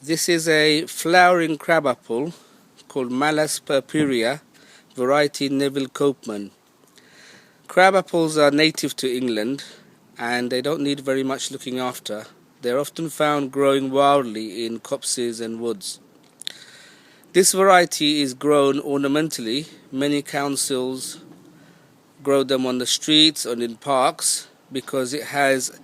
This is a flowering crabapple called Malus Purpurea, variety Neville Copeman. Crabapples are native to England and they don't need very much looking after. They're often found growing wildly in copses and woods. This variety is grown ornamentally. Many councils grow them on the streets and in parks because it has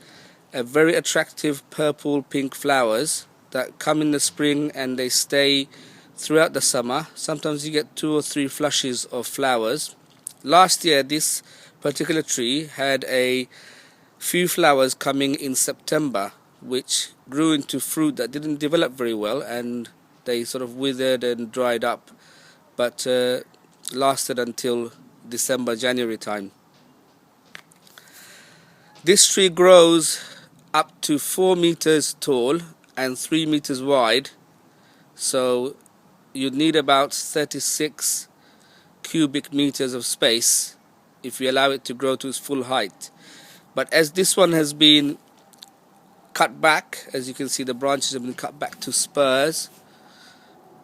a very attractive purple-pink flowers that come in the spring and they stay throughout the summer. Sometimes you get 2 or 3 flushes of flowers. Last year this particular tree had a few flowers coming in September, which grew into fruit that didn't develop very well and they sort of withered and dried up, but lasted until December, January time. This tree grows up to 4 meters tall and 3 meters wide, so you'd need about 36 cubic meters of space if you allow it to grow to its full height. But as this one has been cut back, as you can see, the branches have been cut back to spurs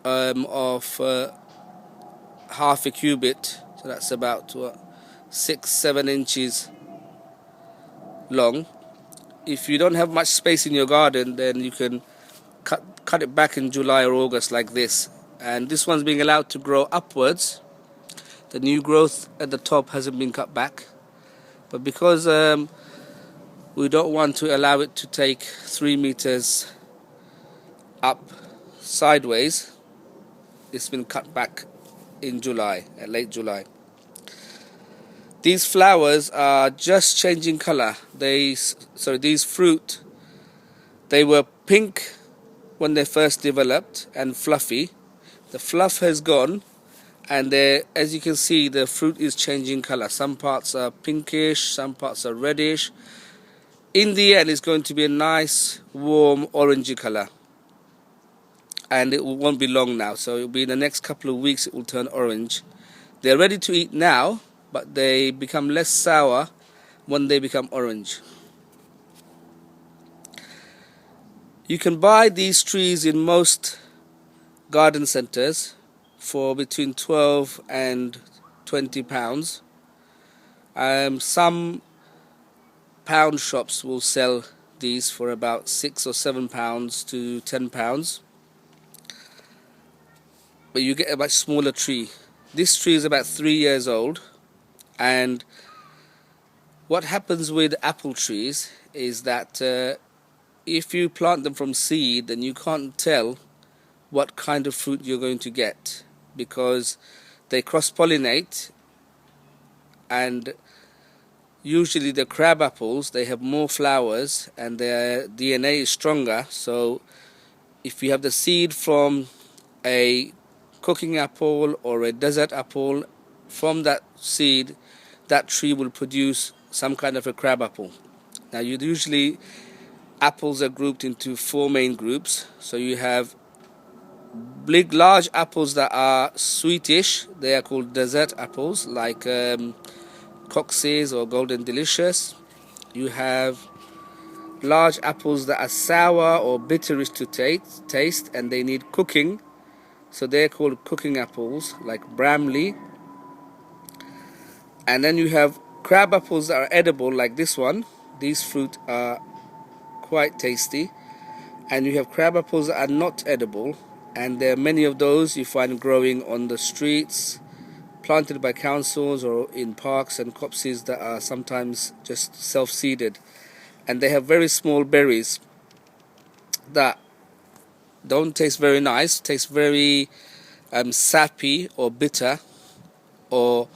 of half a cubit, so that's about 6-7 inches long. If you don't have much space in your garden, then you can cut it back in July or August like this. And this one's being allowed to grow upwards. The new growth at the top hasn't been cut back, but because we don't want to allow it to take 3 meters up sideways, it's been cut back in July, late July. These flowers are just changing color. These fruit, they were pink when they first developed and fluffy. The fluff has gone, and as you can see, the fruit is changing color. Some parts are pinkish, some parts are reddish. In the end, it's going to be a nice, warm, orangey color. And it won't be long now, so it'll be in the next couple of weeks it will turn orange. They're ready to eat now, but they become less sour when they become orange. You can buy these trees in most garden centres for between 12 and 20 pounds. Some pound shops will sell these for about 6 or 7 pounds to 10 pounds. But you get a much smaller tree. This tree is about 3 years old, and what happens with apple trees is that if you plant them from seed, then you can't tell what kind of fruit you're going to get, because they cross-pollinate, and usually the crab apples, they have more flowers and their DNA is stronger. So if you have the seed from a cooking apple or a desert apple, from that seed, that tree will produce some kind of a crab apple. Now, usually apples are grouped into 4 main groups. So you have big, large apples that are sweetish. They are called desert apples, like Cox's or Golden Delicious. You have large apples that are sour or bitterish to taste, and they need cooking. So they're called cooking apples, like Bramley. And then you have crab apples that are edible, like this one. These fruit are quite tasty. And you have crab apples that are not edible, and there are many of those you find growing on the streets, planted by councils or in parks and copses that are sometimes just self-seeded. And they have very small berries that don't taste very nice, taste very sappy or bitter, or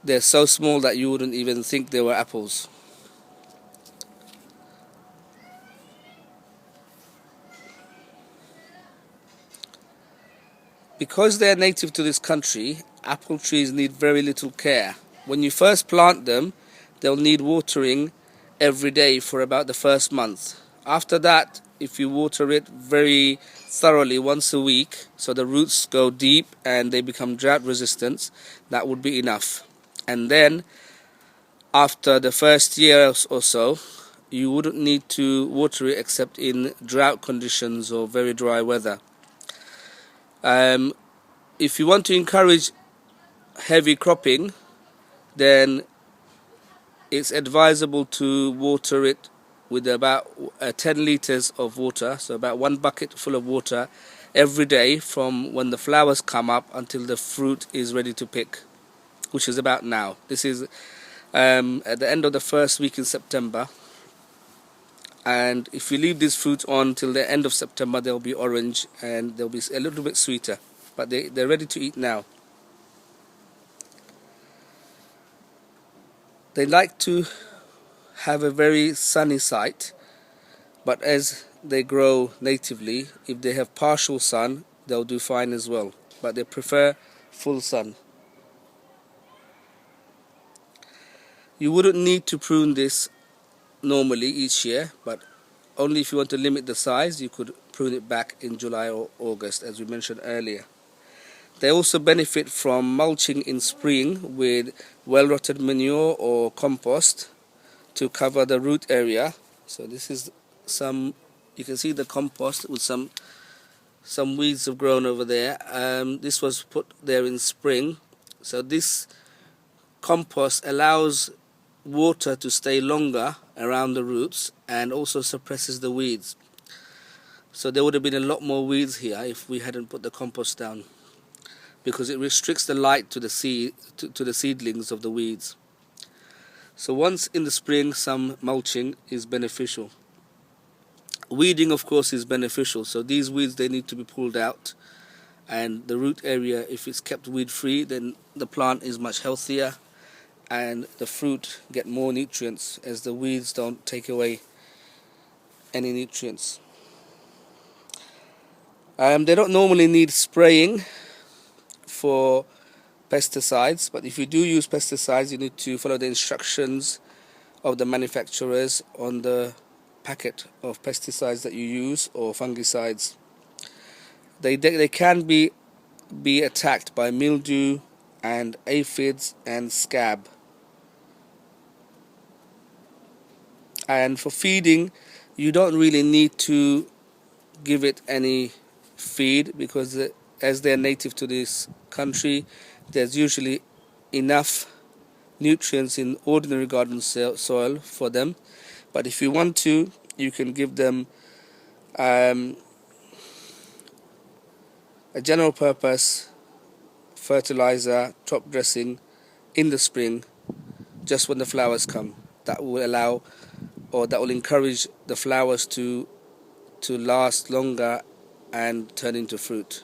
they're so small that you wouldn't even think they were apples. Because they're native to this country, apple trees need very little care. When you first plant them, they'll need watering every day for about the first month. After that, if you water it very thoroughly once a week, so the roots go deep and they become drought resistant, that would be enough. And then after the first year or so, you wouldn't need to water it except in drought conditions or very dry weather. If you want to encourage heavy cropping, then it's advisable to water it with about 10 litres of water, so about 1 bucket full of water every day from when the flowers come up until the fruit is ready to pick, which is about now. This is at the end of the first week in September, and if you leave these fruits on till the end of September, they'll be orange and they'll be a little bit sweeter, but they're ready to eat now. They like to have a very sunny site, but as they grow natively, if they have partial sun, they'll do fine as well, but they prefer full sun. You wouldn't need to prune this normally each year, but only if you want to limit the size, you could prune it back in July or August, as we mentioned earlier. They also benefit from mulching in spring with well-rotted manure or compost to cover the root area. So this is you can see the compost with some weeds have grown over there. This was put there in spring. So this compost allows water to stay longer around the roots and also suppresses the weeds. So there would have been a lot more weeds here if we hadn't put the compost down, because it restricts the light to the seedlings of the weeds. So once in the spring, some mulching is beneficial. Weeding, of course, is beneficial. So these weeds, they need to be pulled out, and the root area, if it's kept weed free, then the plant is much healthier and the fruit get more nutrients, as the weeds don't take away any nutrients. They don't normally need spraying for pesticides, but if you do use pesticides, you need to follow the instructions of the manufacturers on the packet of pesticides that you use, or fungicides. They can be attacked by mildew and aphids and scab. And for feeding, you don't really need to give it any feed, because as they're native to this country, there's usually enough nutrients in ordinary garden soil for them. But if you want to, you can give them a general purpose fertilizer, top dressing in the spring, just when the flowers come. That will encourage the flowers to last longer and turn into fruit.